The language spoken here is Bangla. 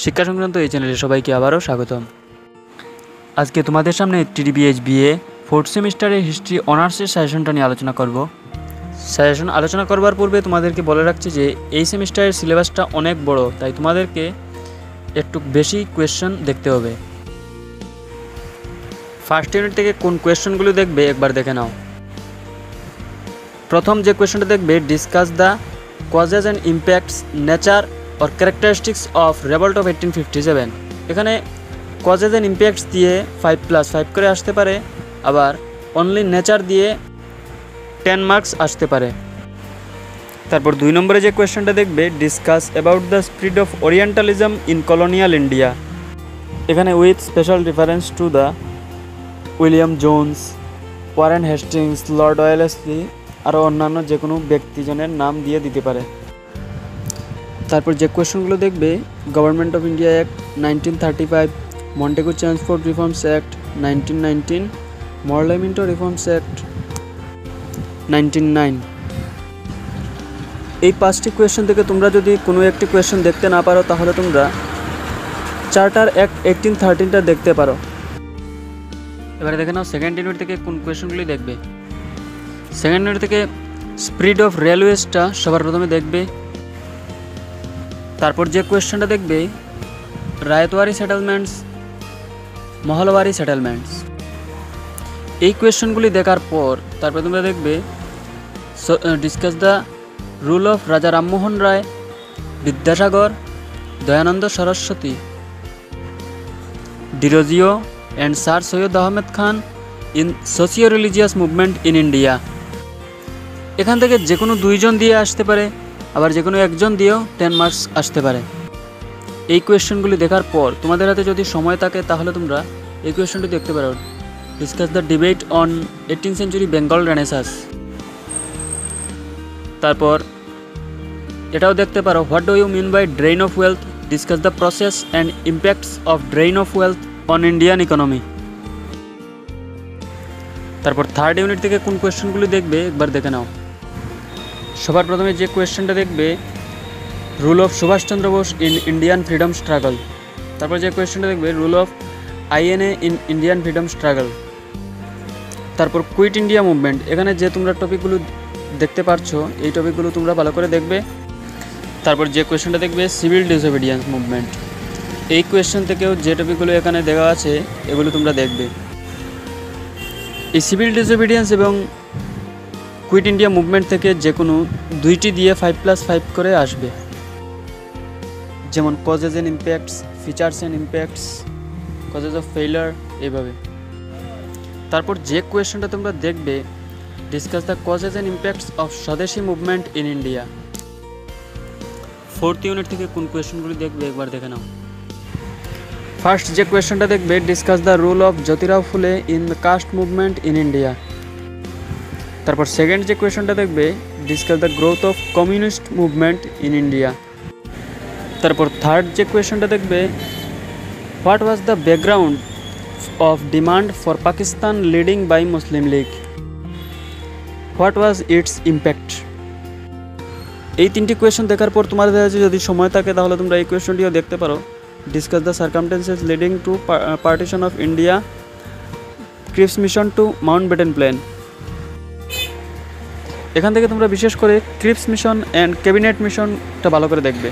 শিক্ষা সংক্রান্ত এই চ্যানেলে সবাইকে আবারও স্বাগতম। আজকে তোমাদের সামনে TDBH BA 4th সেমিস্টারের হিস্ট্রি অনার্সের সাজেশনটা নিয়ে আলোচনা করব। সাজেশন আলোচনা করবার পূর্বে তোমাদেরকে বলে রাখছি যে এই সেমিস্টারের সিলেবাসটা অনেক বড়, তাই তোমাদেরকে একটু বেশি কোয়েশ্চেন দেখতে হবে। ফার্স্ট ইউনিট থেকে কোন কোয়েশ্চেনগুলো দেখবে একবার দেখে নাও। প্রথম যে কোয়েশ্চেনটা দেখবে, discuss the causes and impacts, nature or characteristics of revolt of 1857। এখানে কজেস অ্যান্ড ইম্প্যাক্টস দিয়ে 5+5 করে আসতে পারে, আবার অনলি নেচার দিয়ে 10 মার্কস আসতে পারে। তারপর 2 নম্বরে যে কোয়েশ্চেনটা দেখবে, discuss about the spread of orientalism in colonial India. এখানে with special reference to the William Jones, Warren Hastings, Lord Wellesley, আরও অন্যান্য যে কোনো ব্যক্তিজনের নাম দিয়ে দিতে পারে। তারপর যে কোয়েশ্চেনগুলো দেখবে, government of India act 1935, Montagu transport reforms act 1919, Morley Minto reforms act 1909। এই 5টি কোয়েশ্চেন থেকে তোমরা যদি কোনো একটি কোয়েশ্চেন দেখতে না পারো, তাহলে তোমরা চার্টার অ্যাক্ট 1813টা দেখতে পারো। এবারে দেখে নাও সেকেন্ড ইউনিট থেকে কোন কোয়েশ্চেনগুলি দেখবে। সেকেন্ড ইউনিট থেকে স্পিড অফ রেলওয়েজটা সবার প্রথমে দেখবে। তারপর যে কোয়েশ্চেনটা দেখবে, রায়তওয়ারি সেটেলমেন্টস, মহলওয়ারি সেটেলমেন্টস। এই কোয়েশ্চেনগুলি দেখার পর তারপর তোমরা দেখবে discuss the rule of Raja Rammohan Roy, Vidyasagar, Dayananda Saraswati, Derozio and sir Syed Ahmed Khan in socio religious movement in India. এখান থেকে যে কোনো 2 জন দিয়ে আসতে পারে, আবার যে কোনো 1 জন দিয়েও 10 মার্কস আসতে পারে। এই কোয়েশ্চেনগুলি দেখার পর তোমাদের হাতে যদি সময় থাকে তাহলে তোমরা এই কোয়েশ্চেনটি দেখতে পারো, discuss the debate on 18th century Bengal renaissance. তারপর এটাও দেখতে পারো, what do you mean by drain of wealth, discuss the process and impacts of drain of wealth on Indian economy. তারপর থার্ড ইউনিট থেকে কোন কোয়েশ্চেনগুলি দেখবে একবার দেখে নাও। সবার প্রথমে যে কোয়েশ্চেনটা দেখবে, role of Subhash Chandra Bose in Indian freedom struggle. তারপর যে কোয়েশ্চেনটা দেখবে, role of INA in Indian freedom struggle. তারপর কুইট ইন্ডিয়া মুভমেন্ট। এখানে যে তোমরা টপিকগুলো দেখতে পারছো, এই টপিকগুলো তোমরা ভালো করে দেখবে। তারপর যে কোয়েশ্চেনটা দেখবে, সিভিল ডিসওবিডিয়েন্স মুভমেন্ট। এই কোয়েশ্চেন থেকেও যে টপিকগুলো এখানে দেওয়া আছে এগুলো তোমরা দেখবে। এই সিভিল ডিসওবিডিয়েন্স এবং কুইট ইন্ডিয়া মুভমেন্ট থেকে যে কোনো 2টি দিয়ে 5+5 করে আসবে, যেমন causes and impacts, features and impacts, causes of failure, এইভাবে। তারপর যে কোয়েশ্চেনটা তোমরা দেখবে, discuss the causes and impacts of swadeshi movement in India. 4th unit থেকে কোন কোয়েশ্চেনগুলি দেখবে একবার দেখে নাও। ফার্স্ট যে কোয়েশ্চেনটা দেখবে, discuss the role of Jyotirao Phule in the caste movement in India. তারপর সেকেন্ড যে কোয়েশ্চেনটা দেখবে, discuss the growth of communist movement in India. তারপর থার্ড যে কোয়েশ্চেনটা দেখবে, what was the background of demand for Pakistan leading by Muslim League, what was its impact. এই 3টি কোয়েশ্চেন দেখার পর তোমাদের কাছে যদি সময় থাকে তাহলে তোমরা এই কোয়েশ্চেনটিও দেখতে পারো, discuss the circumstances leading to partition of India, Cripps mission to Mountbatten plan. এখান থেকে তোমরা বিশেষ করে ক্রিপস মিশন অ্যান্ড ক্যাবিনেট মিশনটা ভালো করে দেখবে।